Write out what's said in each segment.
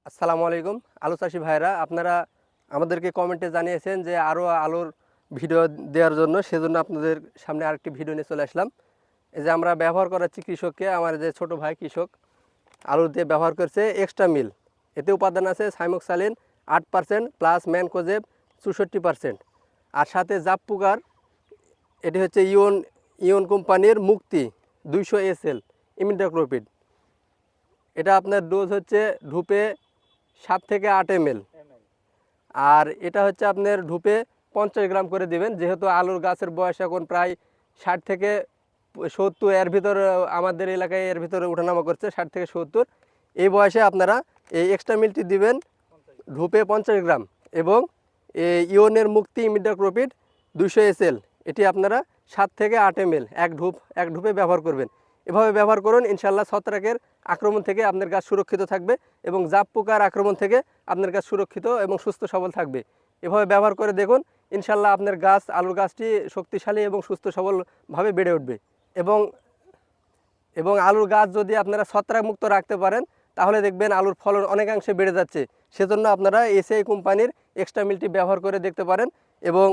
আসসালামু আলাইকুম আলু চাষি ভাইরা, আপনারা আমাদেরকে কমেন্টে জানিয়েছেন যে আরও আলুর ভিডিও দেওয়ার জন্য, সেজন্য আপনাদের সামনে আরেকটি ভিডিও নিয়ে চলে আসলাম। এই যে আমরা ব্যবহার করাচ্ছি কৃষককে, আমার যে ছোট ভাই কৃষক আলুতে ব্যবহার করছে এক্সট্রা মিল। এতে উপাদান আছে সাইমোক্সালিন 8% প্লাস ম্যানকোজেব 64%, আর সাথে জাপ পোকার এটি হচ্ছে ইয়ন কোম্পানির মুক্তি 200 SL ইমিডাক্লোপিড। এটা আপনার ডোজ হচ্ছে ঢুপে 7 থেকে 8 ml, আর এটা হচ্ছে আপনার ঢুপে 50 গ্রাম করে দিবেন। যেহেতু আলুর গাছের বয়স এখন প্রায় 60 থেকে 70, এর ভিতরে আমাদের এলাকায় এর ভিতরে ওঠানামা করছে 60 থেকে 70। এই বয়সে আপনারা এই এক্সট্রা মিলটি দিবেন ঢুপে 50 গ্রাম, এবং এই ইওনের মুক্তি ইমিডাক্লোপিড 200 SL এটি আপনারা 7 থেকে 8 ml এক ঢুপে ব্যবহার করবেন। এভাবে ব্যবহার করুন, ইনশাল্লাহ ছত্রাকের আক্রমণ থেকে আপনার গাছ সুরক্ষিত থাকবে এবং জাপ পোকার আক্রমণ থেকে আপনার গাছ সুরক্ষিত এবং সুস্থ সবল থাকবে। এভাবে ব্যবহার করে দেখুন, ইনশাল্লাহ আপনার গাছ আলুর গাছটি শক্তিশালী এবং সুস্থ সবলভাবে বেড়ে উঠবে। এবং এবং আলুর গাছ যদি আপনারা ছত্রাক মুক্ত রাখতে পারেন, তাহলে দেখবেন আলুর ফলন অনেকাংশে বেড়ে যাচ্ছে। সেজন্য আপনারা এসিআই কোম্পানির এক্সট্রা মিলটি ব্যবহার করে দেখতে পারেন, এবং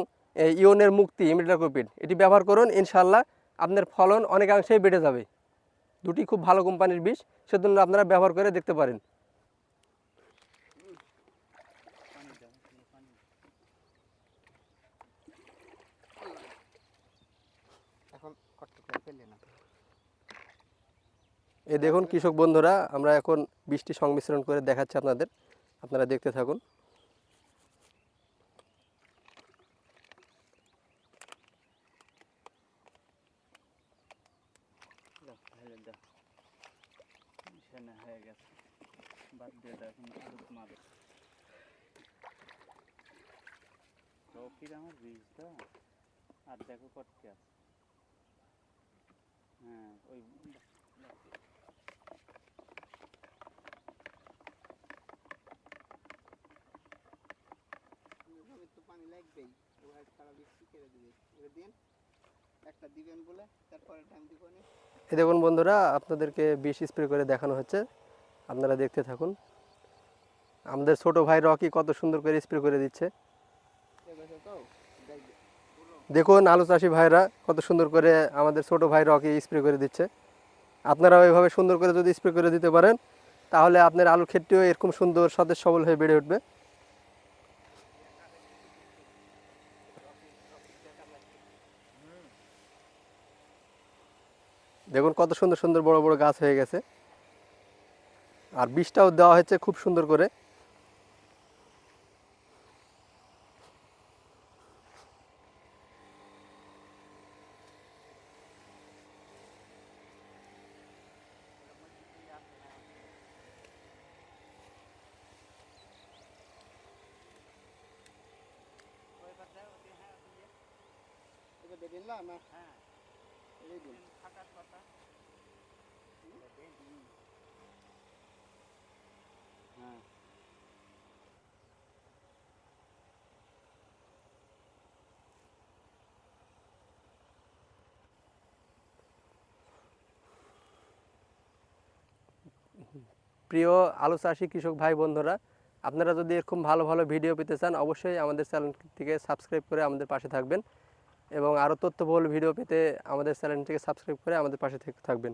ইওনের মুক্তি ইমিডাক্লোপিড এটি ব্যবহার করুন, ইনশাল্লাহ আপনার ফলন অনেকাংশেই বেড়ে যাবে। দুটি খুব ভালো কোম্পানির বিষ, সেজন্য আপনারা ব্যবহার করে দেখতে পারেন। এই দেখুন কৃষক বন্ধুরা, আমরা এখন বীজটি সংমিশ্রণ করে দেখাচ্ছি আপনাদের, আপনারা দেখতে থাকুন। আমার বীজটা আর দেখো করতে আছে। হ্যাঁ ওই তো পানি লাগবেই, ওরা সারা বৃষ্টি করে দিবে, ওরা দিন একটা দিবেন বলে তারপরে টাইম দিব না। এই দেখুন বন্ধুরা, আপনাদেরকে বিষ স্প্রে করে দেখানো হচ্ছে, আপনারা দেখতে থাকুন। আমাদের ছোট ভাই রকি কত সুন্দর করে স্প্রে করে দিচ্ছে। দেখুন আলু চাষি ভাইরা কত সুন্দর করে আমাদের ছোট ভাই রকি স্প্রে করে দিচ্ছে। আপনারাও এইভাবে সুন্দর করে যদি স্প্রে করে দিতে পারেন, তাহলে আপনার আলুর ক্ষেতটিও এরকম সুন্দর সতেজ সবল হয়ে বেড়ে উঠবে। দেখুন কত সুন্দর সুন্দর বড় বড় গাছ হয়ে গেছে, আর বীজটাও দেওয়া হয়েছে খুব সুন্দর করে। প্রিয় আলু চাষি কৃষক ভাই বন্ধুরা, আপনারা যদি এরকম ভালো ভালো ভিডিও পেতে চান, অবশ্যই আমাদের চ্যানেলটিকে সাবস্ক্রাইব করে আমাদের পাশে থাকবেন, এবং আরও তথ্যবহুল ভিডিও পেতে আমাদের চ্যানেলটিকে সাবস্ক্রাইব করে আমাদের পাশে থাকবেন।